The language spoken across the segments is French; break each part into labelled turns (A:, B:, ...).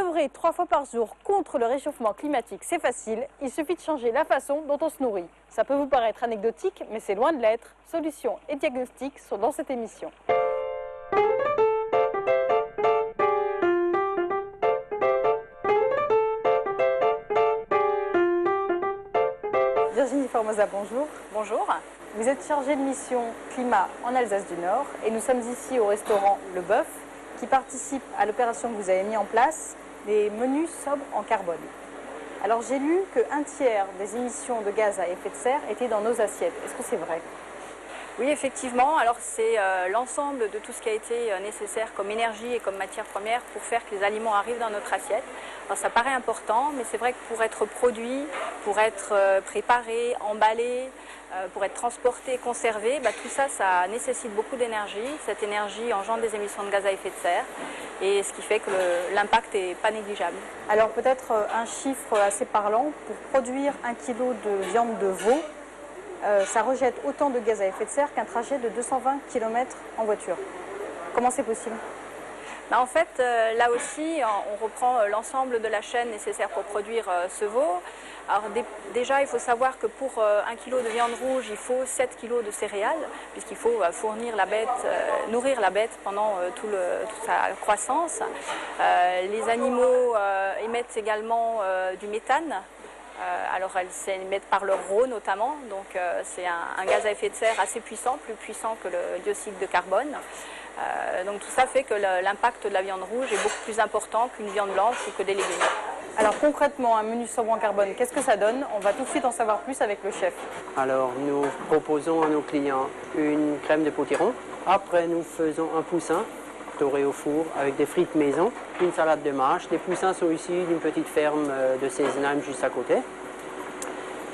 A: œuvrer 3 fois par jour contre le réchauffement climatique, c'est facile. Il suffit de changer la façon dont on se nourrit. Ça peut vous paraître anecdotique, mais c'est loin de l'être. Solutions et diagnostics sont dans cette émission. Virginie Formosa, bonjour.
B: Bonjour.
A: Vous êtes chargée de mission climat en Alsace du Nord et nous sommes ici au restaurant Le Bœuf qui participe à l'opération que vous avez mis en place, des menus sobres en carbone. Alors j'ai lu qu'un tiers des émissions de gaz à effet de serre étaient dans nos assiettes. Est-ce que c'est vrai?
B: Oui, effectivement. Alors c'est l'ensemble de tout ce qui a été nécessaire comme énergie et comme matière première pour faire que les aliments arrivent dans notre assiette. Alors ça paraît important, mais c'est vrai que pour être produit, pour être préparé, emballé, pour être transporté, conservé, tout ça, ça nécessite beaucoup d'énergie. Cette énergie engendre des émissions de gaz à effet de serre, et ce qui fait que l'impact n'est pas négligeable.
A: Alors peut-être un chiffre assez parlant, pour produire 1 kg de viande de veau, ça rejette autant de gaz à effet de serre qu'un trajet de 220 km en voiture. Comment c'est possible?
B: En fait, là aussi, on reprend l'ensemble de la chaîne nécessaire pour produire ce veau. Alors déjà, il faut savoir que pour 1 kg de viande rouge, il faut 7 kg de céréales, puisqu'il faut fournir la bête, nourrir la bête pendant toute sa croissance. Les animaux émettent également du méthane. Alors elles s'émettent par leur rot notamment, donc c'est un gaz à effet de serre assez puissant, plus puissant que le dioxyde de carbone. Donc tout ça fait que l'impact de la viande rouge est beaucoup plus important qu'une viande blanche ou que des légumes.
A: Alors concrètement, un menu sobre en carbone, qu'est-ce que ça donne? On va tout de suite en savoir plus avec le chef.
C: Alors nous proposons à nos clients une crème de potiron. Après nous faisons un poussin doré au four avec des frites maison, une salade de mâche. Les poussins sont issus d'une petite ferme de Sesenheim juste à côté.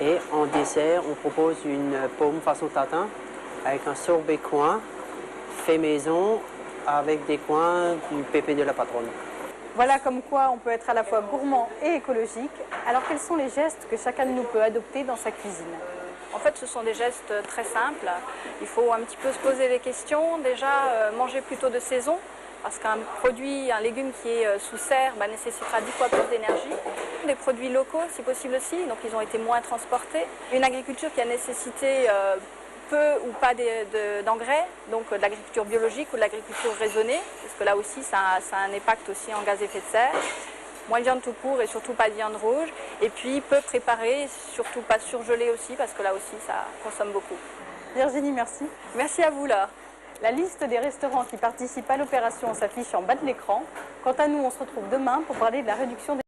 C: Et en dessert, on propose une pomme façon tatin avec un sorbet coin fait maison avec des coins du pépé de la patronne.
A: Voilà comme quoi on peut être à la fois gourmand et écologique. Alors quels sont les gestes que chacun de nous peut adopter dans sa cuisine?
B: En fait, ce sont des gestes très simples. Il faut un petit peu se poser des questions. Déjà, manger plutôt de saison, parce qu'un produit, un légume qui est sous serre nécessitera 10 fois plus d'énergie. Des produits locaux, si possible aussi, donc ils ont été moins transportés. Une agriculture qui a nécessité peu ou pas d'engrais, donc de l'agriculture biologique ou de l'agriculture raisonnée, parce que là aussi, ça a un impact aussi en gaz à effet de serre. Moins de viande tout court et surtout pas de viande rouge. Et puis peu préparé, surtout pas surgelé aussi, parce que là aussi, ça consomme beaucoup.
A: Virginie, merci.
B: Merci à vous, Laure.
A: La liste des restaurants qui participent à l'opération s'affiche en bas de l'écran. Quant à nous, on se retrouve demain pour parler de la réduction des